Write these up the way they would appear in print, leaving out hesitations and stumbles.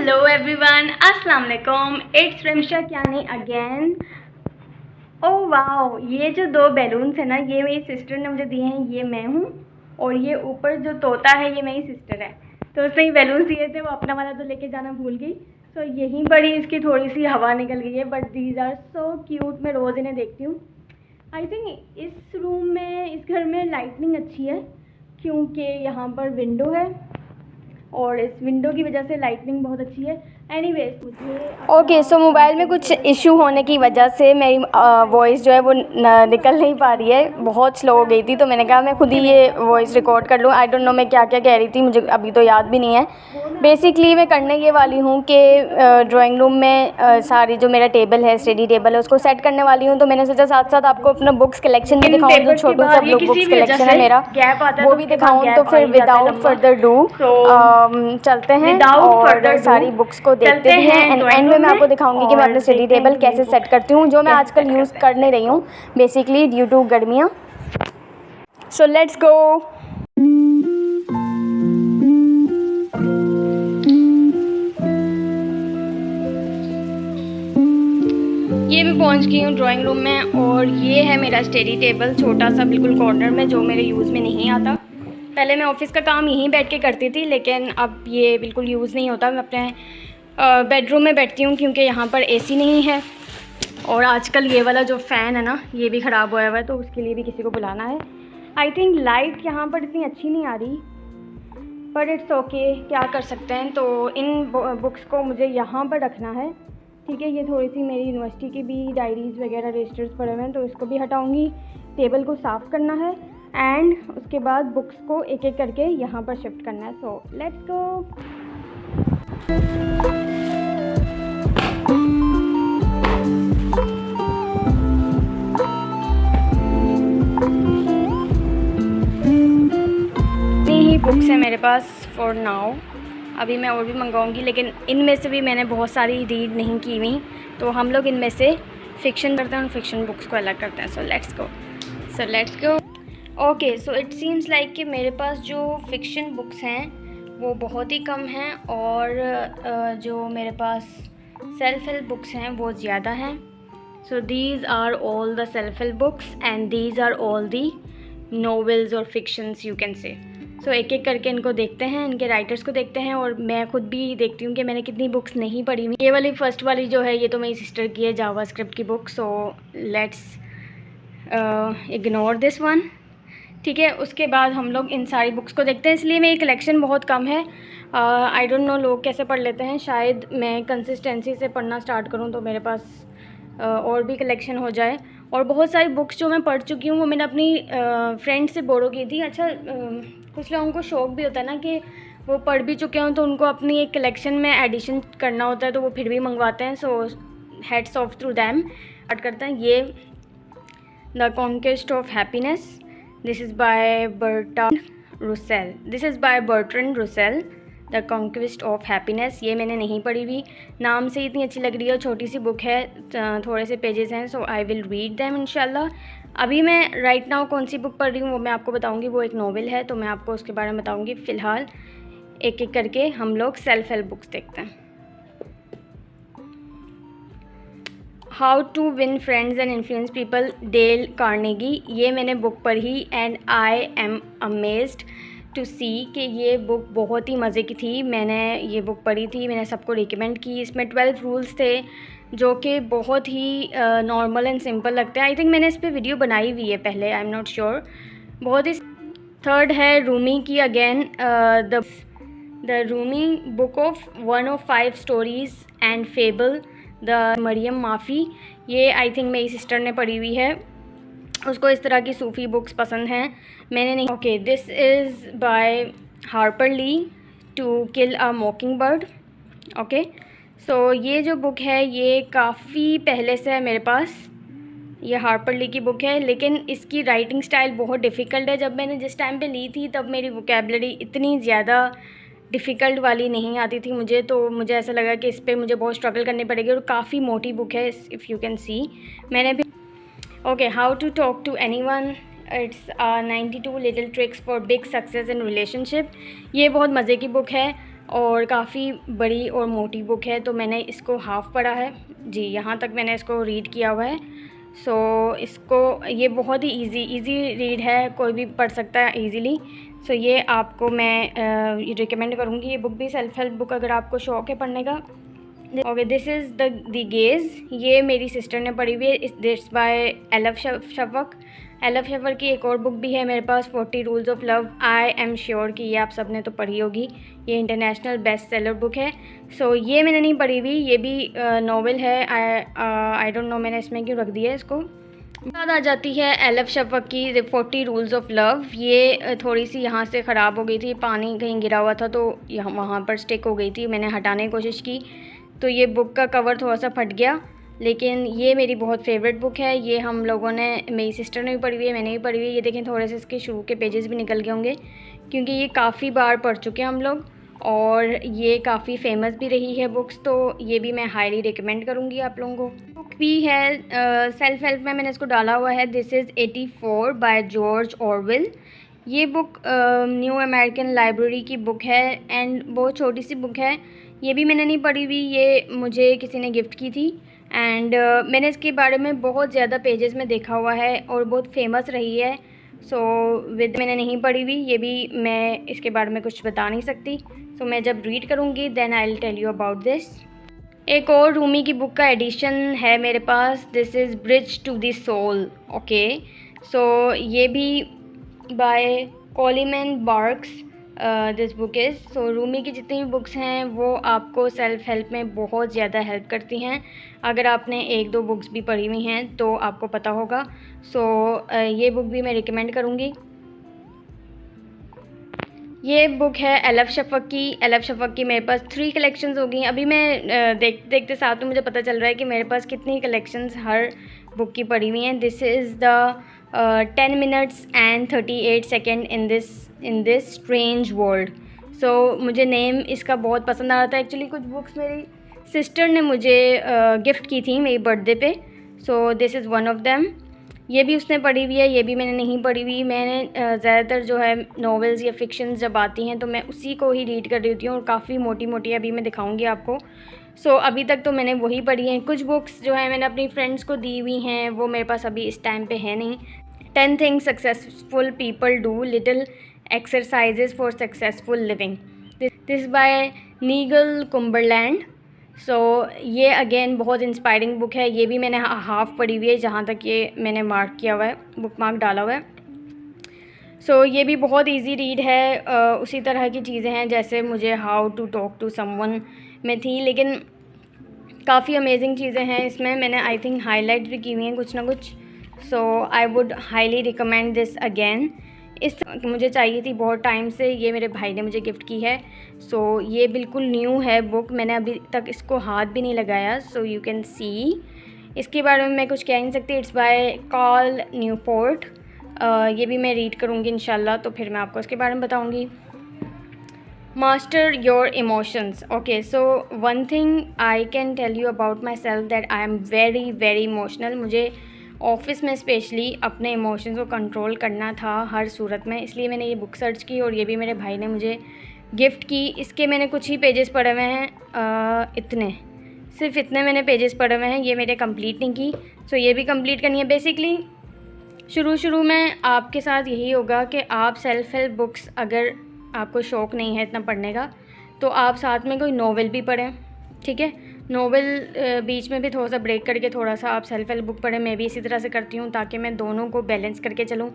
Hello everyone, अस्सलाम वालेकुम। It's Ramsha Kayani again. Oh wow, ये जो दो बैलून्स है ना, ये मेरी सिस्टर ने मुझे दिए हैं। ये मैं हूँ और ये ऊपर जो तोता है ये मेरी सिस्टर है। तो उसने ये बैलून्स दिए थे, वो अपना वाला तो लेके जाना भूल गई। तो यहीं पर ही इसकी थोड़ी सी हवा निकल गई है, but these are so cute. मैं रोज़ इन्हें देखती हूँ। आई थिंक इस रूम में, इस घर में लाइटनिंग अच्छी है क्योंकि यहाँ पर विंडो है और इस विंडो की वजह से लाइटनिंग बहुत अच्छी है। एनीवेज, ओके सो मोबाइल में कुछ इशू होने की वजह से मेरी वॉइस जो है वो निकल नहीं पा रही है, बहुत स्लो हो गई थी। तो मैंने कहा मैं खुद ही ये वॉइस रिकॉर्ड कर लूँ। आई डोंट नो मैं क्या क्या कह रही थी, मुझे अभी तो याद भी नहीं है। बेसिकली मैं करने ये वाली हूँ कि ड्राइंग रूम में सारी जो मेरा टेबल है, स्टडी टेबल है, उसको सेट करने वाली हूँ। तो मैंने सोचा साथ साथ आपको अपना बुक्स कलेक्शन भी दिखाऊँ, जो छोटू सा बुक्स कलेक्शन है मेरा, वो भी दिखाऊँ। तो फिर विदाउट फर्दर डू चलते हैं और सारी बुक्स को देखते भी हैं। एंड में मैं आपको दिखाऊंगी कि मैं अपने स्टडी टेबल कैसे सेट करती हूँ, जो मैं आजकल यूज़ कर नहीं रही हूँ बेसिकली ड्यू टू गर्मियाँ। So let's go. ये मैं पहुंच गई हूँ ड्राइंग रूम में और ये है मेरा स्टडी टेबल, छोटा सा बिल्कुल कॉर्नर में, जो मेरे यूज़ में नहीं आता। पहले मैं ऑफ़िस का काम यहीं बैठ के करती थी, लेकिन अब ये बिल्कुल यूज़ नहीं होता। मैं अपने बेडरूम में बैठती हूँ क्योंकि यहाँ पर एसी नहीं है और आजकल ये वाला जो फ़ैन है ना, ये भी ख़राब हुआ है, तो उसके लिए भी किसी को बुलाना है। आई थिंक लाइट यहाँ पर इतनी अच्छी नहीं आ रही, बट इट्स ओके, क्या कर सकते हैं। तो इन बुक्स को मुझे यहाँ पर रखना है, ठीक है। ये थोड़ी सी मेरी यूनिवर्सिटी की भी डायरीज़ वगैरह रजिस्टर्स पड़े हुए हैं, तो इसको भी हटाऊँगी। टेबल को साफ़ करना है एंड उसके बाद बुक्स को एक एक करके यहाँ पर शिफ्ट करना है। So let's go. इतनी ही बुक्स है मेरे पास फॉर नाउ। अभी मैं और भी मंगवाऊंगी, लेकिन इनमें से भी मैंने बहुत सारी रीड नहीं की हुई, तो हम लोग इनमें से फ़िक्शन करते हैं और फिक्शन बुक्स को अलग करते हैं। So let's go. Okay, so it seems like कि मेरे पास जो फ़िक्शन बुक्स हैं वो बहुत ही कम हैं और जो मेरे पास सेल्फ हेल्प बुक्स हैं वो ज़्यादा हैं। So these are all the self help books and these are all the novels और fictions, you can say. So एक एक करके इनको देखते हैं, इनके राइटर्स को देखते हैं और मैं खुद भी देखती हूँ कि मैंने कितनी बुक्स नहीं पढ़ी हुई। ये वाली फ़र्स्ट वाली जो है ये तो मेरी सिस्टर की है, जावास्क्रिप्ट की book. So let's ignore this one, ठीक है। उसके बाद हम लोग इन सारी बुक्स को देखते हैं, इसलिए मेरी कलेक्शन बहुत कम है। आई डोंट नो लोग कैसे पढ़ लेते हैं, शायद मैं कंसिस्टेंसी से पढ़ना स्टार्ट करूँ तो मेरे पास और भी कलेक्शन हो जाए। और बहुत सारी बुक्स जो मैं पढ़ चुकी हूँ वो मैंने अपनी फ्रेंड से बोरो की थी। अच्छा, कुछ लोगों को शौक़ भी होता है ना कि वो पढ़ भी चुके हों तो उनको अपनी एक कलेक्शन में एडिशन करना होता है, तो वो फिर भी मंगवाते हैं। So heads of through them. Start करते हैं। ये the conquest of happiness, this is by Bertrand Russell. The conquest of happiness, ये मैंने नहीं पढ़ी हुई, नाम से इतनी अच्छी लग रही है। छोटी सी बुक है, थोड़े से पेजेस हैं, सो आई विल रीड दैम इंशाल्लाह। अभी मैं राइट नाउ कौन सी बुक पढ़ रही हूँ वो मैं आपको बताऊँगी। वो एक नॉवेल है, तो मैं आपको उसके बारे में बताऊँगी। फ़िलहाल एक एक करके हम लोग सेल्फ हेल्प बुक्स देखते हैं। How to win friends and influence people, Dale Carnegie. ये मैंने बुक पढ़ी and I am amazed to see कि ये बुक बहुत ही मज़े की थी। मैंने ये बुक पढ़ी थी, मैंने सबको रिकमेंड की। इसमें 12 रूल्स थे जो कि बहुत ही नॉर्मल एंड सिंपल लगते हैं। आई थिंक मैंने इस पर वीडियो बनाई हुई है पहले, आई एम नॉट श्योर। बहुत ही। थर्ड है रूमी की again, the Rumi book of 105 stories and fable, the Mariam Mafi. ये आई थिंक मेरी सिस्टर ने पढ़ी हुई है, उसको इस तरह की सूफ़ी बुक्स पसंद हैं, मैंने नहीं। Okay, this is by Harper Lee, to kill a mockingbird. Okay, so ये जो बुक है ये काफ़ी पहले से है मेरे पास। ये हार्पर ली की बुक है, लेकिन इसकी राइटिंग स्टाइल बहुत डिफ़िकल्ट है। जब मैंने जिस टाइम पे ली थी तब मेरी वोकेबलरी इतनी ज़्यादा डिफ़िकल्ट वाली नहीं आती थी मुझे, तो मुझे ऐसा लगा कि इस पर मुझे बहुत स्ट्रगल करनी पड़ेगी। और काफ़ी मोटी बुक है, इफ़ यू कैन सी। मैंने भी okay, how to talk to anyone it's 92 little tricks for big success in relationship. ये बहुत मज़े की बुक है और काफ़ी बड़ी और मोटी बुक है, तो मैंने इसको हाफ़ पढ़ा है जी, यहाँ तक मैंने इसको रीड किया हुआ है। इसको ये बहुत ही इजी रीड है, कोई भी पढ़ सकता है इजीली। ये आपको मैं रिकमेंड करूँगी। ये बुक भी सेल्फ हेल्प बुक अगर आपको शौक़ है पढ़ने का। Okay, this is the gaze. ये मेरी सिस्टर ने पढ़ी हुई है। This by एलफ शफ़क़। एलफ शफ़क़ की एक और बुक भी है मेरे पास, 40 rules of love. I am sure कि ये आप सब ने तो पढ़ी होगी। ये इंटरनेशनल बेस्ट सेलर बुक है। ये मैंने नहीं पढ़ी हुई, ये भी नॉवेल है। आई डोंट नो मैंने इसमें क्यों रख दिया है इसको। बाद आ जाती है एलफ शफ़क़ की 40 रूल्स ऑफ लव। ये थोड़ी सी यहाँ से ख़राब हो गई थी, पानी कहीं गिरा हुआ था तो यहाँ वहाँ पर स्टिक हो गई थी, मैंने हटाने की कोशिश की तो ये बुक का कवर थोड़ा सा फट गया। लेकिन ये मेरी बहुत फेवरेट बुक है। ये हम लोगों ने, मेरी सिस्टर ने भी पढ़ी हुई है, मैंने भी पढ़ी हुई है। ये देखें थोड़े से इसके शुरू के पेजेस भी निकल गए होंगे क्योंकि ये काफ़ी बार पढ़ चुके हैं हम लोग और ये काफ़ी फेमस भी रही है बुक्स, तो ये भी मैं हाईली रिकमेंड करूँगी आप लोगों को। बुक भी है सेल्फ हेल्प में, मैंने इसको डाला हुआ है। This is 84 by George Orwell. ये बुक न्यू अमेरिकन लाइब्रेरी की बुक है एंड बहुत छोटी सी बुक है। ये भी मैंने नहीं पढ़ी हुई, ये मुझे किसी ने गिफ्ट की थी एंड मैंने इसके बारे में बहुत ज़्यादा पेजेस में देखा हुआ है और बहुत फेमस रही है। मैंने नहीं पढ़ी हुई, ये भी मैं इसके बारे में कुछ बता नहीं सकती। मैं जब रीड करूँगी then I will tell you about this. एक और रूमी की बुक का एडिशन है मेरे पास। This is bridge to the soul. Okay, ये भी by Coleman Barks this book is. Rumi की जितनी भी बुक्स हैं वो आपको सेल्फ हेल्प में बहुत ज़्यादा हेल्प करती हैं। अगर आपने 1-2 बुक्स भी पढ़ी हुई हैं तो आपको पता होगा। ये बुक भी मैं रिकमेंड करूँगी। ये बुक है एलफ शफ़क़ की। एलफ शफ़क़ की मेरे पास 3 कलेक्शंस हो गई। अभी मैं देखते साथ में मुझे पता चल रहा है कि मेरे पास कितनी कलेक्शंस हर बुक की पड़ी हुई हैं। This is the 10 minutes and 38 second in this strange world. मुझे नेम इसका बहुत पसंद आ रहा था। एक्चुअली कुछ बुक्स मेरी सिस्टर ने मुझे गिफ्ट की थी मेरी बर्थडे पे। This is one of them. ये भी उसने पढ़ी हुई है, ये भी मैंने नहीं पढ़ी हुई। मैंने ज़्यादातर जो है नॉवेल्स या फ़िक्शंस जब आती हैं तो मैं उसी को ही रीड कर रही होती हूँ और काफ़ी मोटी मोटी अभी मैं दिखाऊंगी आपको। अभी तक तो मैंने वही पढ़ी हैं। कुछ बुक्स जो है मैंने अपनी फ्रेंड्स को दी हुई हैं, वो मेरे पास अभी इस टाइम पे है नहीं। 10 things successful people do, little exercises for successful living. This by Nigel Cumberland. ये अगेन बहुत इंस्पायरिंग बुक है। ये भी मैंने हाफ़ पढ़ी हुई है, जहाँ तक ये मैंने मार्क किया हुआ है, बुक मार्क डाला हुआ है। ये भी बहुत इजी रीड है। उसी तरह की चीज़ें हैं जैसे मुझे how to talk to someone में थी, लेकिन काफ़ी अमेजिंग चीज़ें हैं इसमें। मैंने आई थिंक हाईलाइट भी की हुई हैं कुछ ना कुछ। आई would highly recommend this again. मुझे चाहिए थी बहुत टाइम से, ये मेरे भाई ने मुझे गिफ्ट की है। ये बिल्कुल न्यू है बुक, मैंने अभी तक इसको हाथ भी नहीं लगाया। यू कैन सी, इसके बारे में मैं कुछ कह नहीं सकती। It's by Carl Newport. ये भी मैं रीड करूँगी इंशाल्लाह, तो फिर मैं आपको इसके बारे में बताऊँगी। Master your emotions. Okay, one thing I can tell you about myself that I am very very emotional. मुझे ऑफ़िस में स्पेशली अपने इमोशंस को कंट्रोल करना था हर सूरत में, इसलिए मैंने ये बुक सर्च की और ये भी मेरे भाई ने मुझे गिफ्ट की। इसके मैंने कुछ ही पेजेस पढ़े हुए हैं, सिर्फ इतने मैंने पेजेस पढ़े हुए हैं, ये मेरे कंप्लीट नहीं की। ये भी कंप्लीट करनी है। बेसिकली शुरू में आपके साथ यही होगा कि आप सेल्फ हेल्प बुक्स, अगर आपको शौक़ नहीं है इतना पढ़ने का, तो आप साथ में कोई नॉवेल भी पढ़ें, ठीक है। नॉवेल बीच में भी थोड़ा सा ब्रेक करके थोड़ा सा आप सेल्फ हेल्प बुक पढ़ें। मैं भी इसी तरह से करती हूँ ताकि मैं दोनों को बैलेंस करके चलूँ,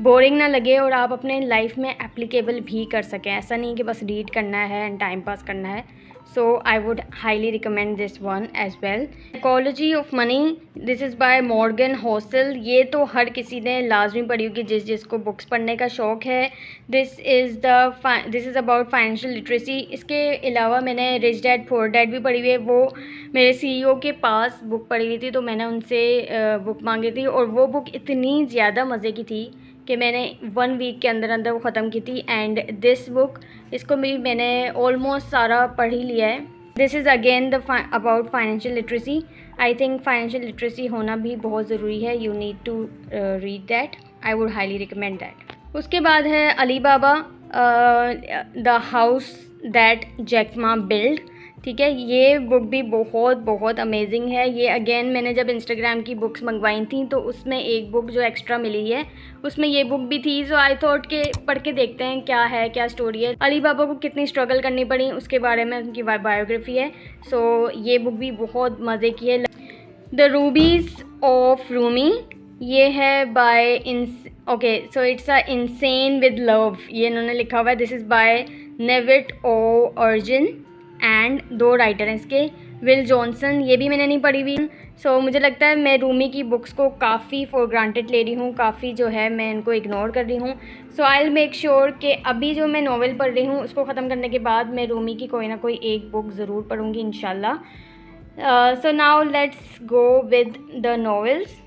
बोरिंग ना लगे और आप अपने लाइफ में एप्लीकेबल भी कर सकें। ऐसा नहीं कि बस रीड करना है एंड टाइम पास करना है। I would highly recommend this one as well. Psychology of Money. This is by Morgan Housel. ये तो हर किसी ने लाजमी पढ़ी होगी जिसको बुक्स पढ़ने का शौक़ है। This is about financial literacy. इसके अलावा मैंने Rich Dad Poor Dad भी पढ़ी हुई है। वो मेरे CEO के पास बुक पढ़ी हुई थी, तो मैंने उनसे बुक मांगी थी और वो बुक इतनी ज़्यादा मज़े की थी कि मैंने 1 वीक के अंदर वो ख़त्म की थी। एंड दिस बुक, इसको भी मैंने ऑलमोस्ट सारा पढ़ ही लिया है। This is again about financial literacy. I think financial literacy होना भी बहुत ज़रूरी है। You need to read that. I would highly recommend that. उसके बाद है Alibaba the house that Jack Ma build. ठीक है, ये बुक भी बहुत बहुत अमेजिंग है। ये अगेन मैंने जब इंस्टाग्राम की बुक्स मंगवाई थी तो उसमें एक बुक जो एक्स्ट्रा मिली है उसमें ये बुक भी थी। सो आई थॉट के पढ़ के देखते हैं क्या है, क्या स्टोरी है, अली बाबा को कितनी स्ट्रगल करनी पड़ी उसके बारे में उनकी बायोग्राफी है। सो ये बुक भी बहुत मज़े की है। द रूबीज़ ऑफ रूमी, ये है by okay so it's a insane with love, ये इन्होंने लिखा हुआ है। This is by Nevit O Ergin and 2 writer हैं इसके, विल जॉनसन। ये भी मैंने नहीं पढ़ी हुई। सो मुझे लगता है मैं रूमी की बुक्स को काफ़ी फॉर ग्रांटेड ले रही हूँ, काफ़ी जो है मैं इनको इग्नोर कर रही हूँ। सो आई विल मेक श्योर कि अभी जो मैं नॉवेल पढ़ रही हूँ उसको ख़त्म करने के बाद मैं रूमी की कोई ना कोई एक बुक ज़रूर पढ़ूँगी इंशाल्लाह। So now let's go with the novels.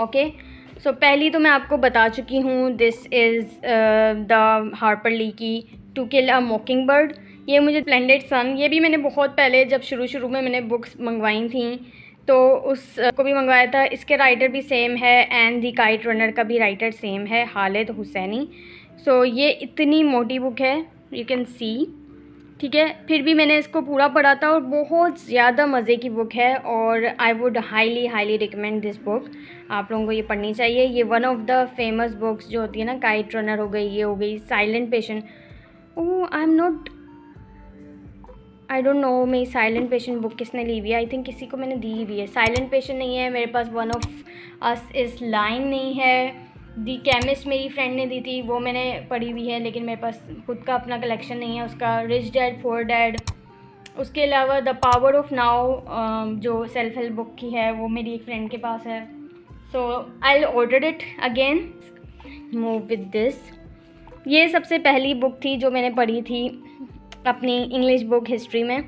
Okay, so पहली तो मैं आपको बता चुकी हूँ, this is the Harper Lee की टू किल अ मॉकिंग बर्ड। ये मुझे स्प्लेंडेड सन, ये भी मैंने बहुत पहले जब शुरू में मैंने बुक्स मंगवाई थी तो उसको भी मंगवाया था। इसके राइटर भी सेम है एंड दी काइट रनर का भी राइटर सेम है, खालिद हुसैनी। सो ये इतनी मोटी बुक है, यू कैन सी। ठीक है, फिर भी मैंने इसको पूरा पढ़ा था और बहुत ज़्यादा मज़े की बुक है और आई would highly recommend this book. आप लोगों को ये पढ़नी चाहिए। ये one of the famous books जो होती है ना, काइट रनर हो गई, ये हो गई silent patient. Oh I don't know मेरी साइलेंट पेशेंट बुक किसने ली हुई है। आई थिंक किसी को मैंने दी हुई है। साइलेंट पेशेंट नहीं है मेरे पास, one of us is lying नहीं है, दी केमिस्ट मेरी फ्रेंड ने दी थी, वो मैंने पढ़ी हुई है, लेकिन मेरे पास खुद का अपना कलेक्शन नहीं है उसका। रिच डैड पुअर डैड, उसके अलावा द पावर ऑफ नाउ जो सेल्फ हेल्प बुक की है वो मेरी एक फ्रेंड के पास है। So I will order it again. Move with this, ये सबसे पहली बुक थी जो मैंने पढ़ी थी अपनी इंग्लिश बुक हिस्ट्री में।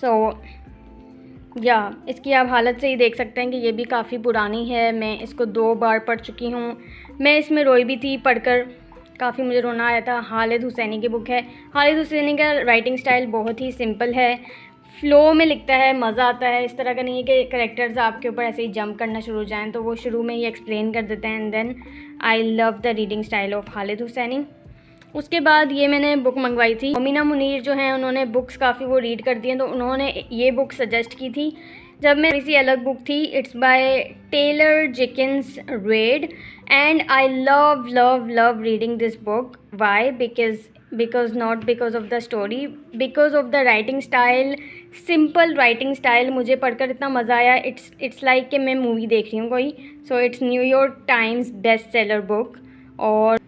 सो या इसकी आप हालत से ही देख सकते हैं कि ये भी काफ़ी पुरानी है। मैं इसको 2 बार पढ़ चुकी हूँ। मैं इसमें रोई भी थी पढ़कर, काफ़ी मुझे रोना आया था। खालिद हुसैनी की बुक है। खालिद हुसैनी का राइटिंग स्टाइल बहुत ही सिंपल है, फ़्लो में लिखता है, मज़ा आता है। इस तरह का नहीं है कि कैरेक्टर्स आपके ऊपर ऐसे ही जंप करना शुरू हो जाएँ, तो वो शुरू में ही एक्सप्लेन कर देते हैं। And then I love the reading style of Khaled Hosseini. उसके बाद ये मैंने बुक मंगवाई थी, मोमिना मुनीर जो हैं उन्होंने बुक्स काफ़ी वो रीड करती हैं, तो उन्होंने ये बुक सजेस्ट की थी जब मैं किसी अलग बुक थी। It's by Taylor Jenkins Reid and I love reading this book. Why? Because not because of the story, because of the writing style, simple writing style. मुझे पढ़कर इतना मज़ा आया, इट्स लाइक कि मैं मूवी देख रही हूँ कोई। So it's New York Times best seller book. और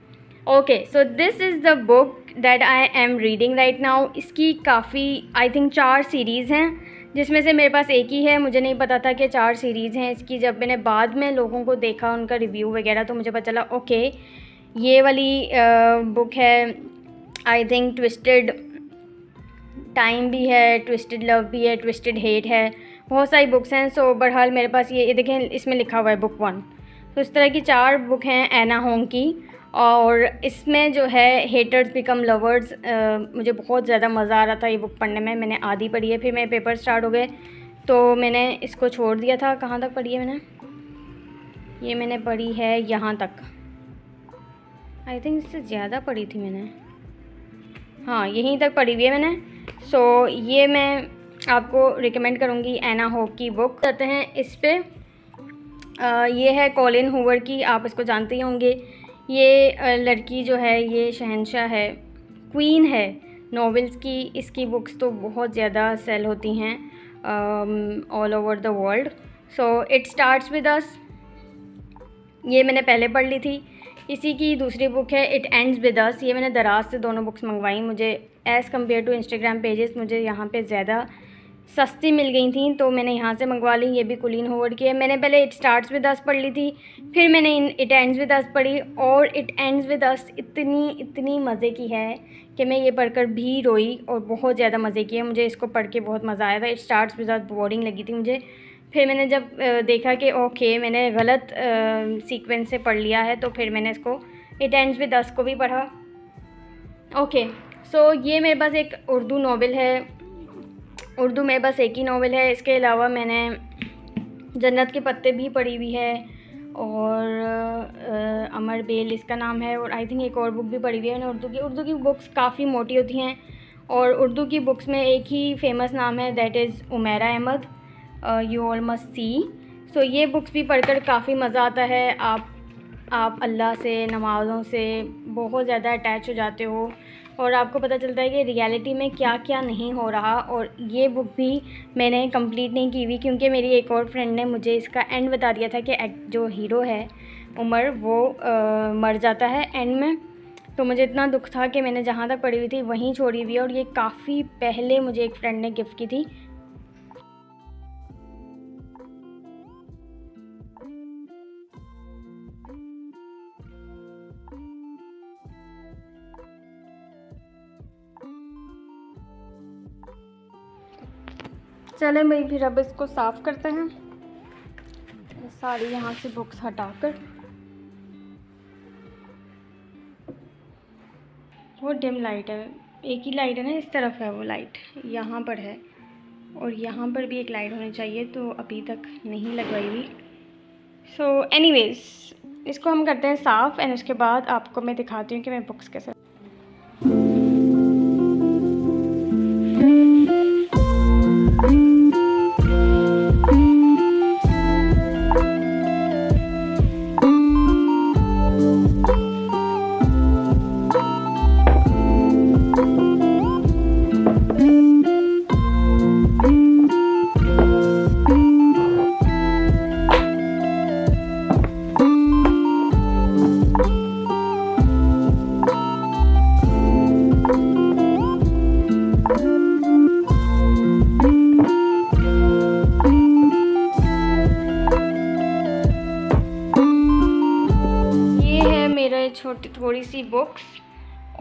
okay, so this is the book that I am reading right now. इसकी काफ़ी आई थिंक 4 सीरीज़ हैं, जिसमें से मेरे पास एक ही है। मुझे नहीं पता था कि 4 सीरीज़ हैं इसकी। जब मैंने बाद में लोगों को देखा उनका रिव्यू वगैरह तो मुझे पता चला ओके ये वाली बुक है। आई थिंक ट्विस्टेड टाइम भी है, ट्विस्टेड लव भी है, ट्विस्टेड हेट है, बहुत सारी बुक्स हैं। सो बहरहाल मेरे पास ये देखें, इसमें लिखा हुआ है बुक 1। तो इस तरह की 4 बुक हैं एना होंग की। और इसमें जो है हेटर्स बिकम लवर्स, मुझे बहुत ज़्यादा मज़ा आ रहा था ये बुक पढ़ने में। मैंने आधी पढ़ी है, फिर मेरे पेपर स्टार्ट हो गए तो मैंने इसको छोड़ दिया था। कहाँ तक पढ़ी है मैंने? ये मैंने पढ़ी है यहाँ तक। आई थिंक इससे ज़्यादा पढ़ी थी मैंने, हाँ यहीं तक पढ़ी हुई है मैंने। सो ये मैं आपको रिकमेंड करूँगी एना होग की बुक। कहते हैं इस पर ये है कॉलिन हूवर की, आप इसको जानते ही होंगे। ये लड़की जो है ये शहंशाह है, क्वीन है नॉवेल्स की। इसकी बुक्स तो बहुत ज़्यादा सेल होती हैं all over the world. So it starts with us, ये मैंने पहले पढ़ ली थी। इसी की दूसरी बुक है इट एंड्स विद अस। ये मैंने दराज से दोनों बुक्स मंगवाई। मुझे as compare to Instagram pages मुझे यहाँ पे ज़्यादा सस्ती मिल गई थी तो मैंने यहाँ से मंगवा ली। ये भी कुलीन होवर्ड की है। मैंने पहले इट स्टार्ट्स विद अस पढ़ ली थी, फिर मैंने इट एंड्स विद अस पढ़ी। और इट एंड्स विद अस इतनी मज़े की है कि मैं ये पढ़कर भी रोई और बहुत ज़्यादा मज़े की है। मुझे इसको पढ़ के बहुत मज़ा आया था। It starts with us boring लगी थी मुझे, फिर मैंने जब देखा कि ओके मैंने गलत सीक्वेंस से पढ़ लिया है तो फिर मैंने इसको इट एंड्स विद अस को भी पढ़ा। ओके, सो ये मेरे पास एक उर्दू नावल है। उर्दू में बस एक ही नावल है। इसके अलावा मैंने जन्नत के पत्ते भी पढ़ी हुई है और अमर बेल इसका नाम है। और आई थिंक एक और बुक भी पढ़ी हुई है मैंने उर्दू की बुक्स काफ़ी मोटी होती हैं और उर्दू की बुक्स में एक ही फेमस नाम है, that is Umera Ahmed, you all must see. सो ये बुक्स भी पढ़कर काफ़ी मज़ा आता है। आप अल्लाह से, नमाज़ों से बहुत ज़्यादा अटैच हो जाते हो और आपको पता चलता है कि रियलिटी में क्या क्या नहीं हो रहा। और ये बुक भी मैंने कंप्लीट नहीं की हुई क्योंकि मेरी एक और फ्रेंड ने मुझे इसका एंड बता दिया था कि जो हीरो है उमर वो मर जाता है एंड में। तो मुझे इतना दुख था कि मैंने जहाँ तक पढ़ी हुई थी वहीं छोड़ी हुई है और ये काफ़ी पहले मुझे एक फ्रेंड ने गिफ्ट की थी। चले भाई फिर अब इसको साफ़ करते हैं सारी यहाँ से बुक्स हटाकर। वो डिम लाइट है, एक ही लाइट है ना, इस तरफ है वो लाइट, यहाँ पर है और यहाँ पर भी एक लाइट होनी चाहिए तो अभी तक नहीं लगवाई हुई। सो एनीवेज़ इसको हम करते हैं साफ़ एंड उसके बाद आपको मैं दिखाती हूँ कि मैं बुक्स कैसे। छोटी थोड़ी सी बुक्स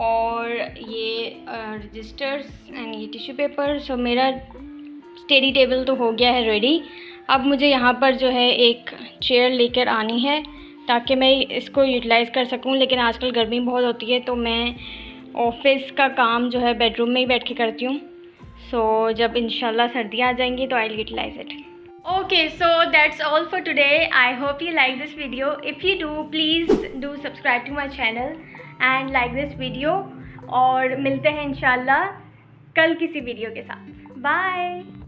और ये रजिस्टर्स एंड ये टिश्यू पेपर। सो मेरा स्टडी टेबल तो हो गया है रेडी। अब मुझे यहाँ पर जो है एक चेयर लेकर आनी है ताकि मैं इसको यूटिलाइज़ कर सकूँ, लेकिन आजकल गर्मी बहुत होती है तो मैं ऑफिस का काम जो है बेडरूम में ही बैठ के करती हूँ। सो जब इंशाल्लाह सर्दियाँ आ जाएंगी तो I will utilise it. Okay, so that's all for today. I hope you like this video. If you do, please do subscribe to my channel and like this video. और मिलते हैं इंशाल्लाह कल किसी वीडियो के साथ। Bye.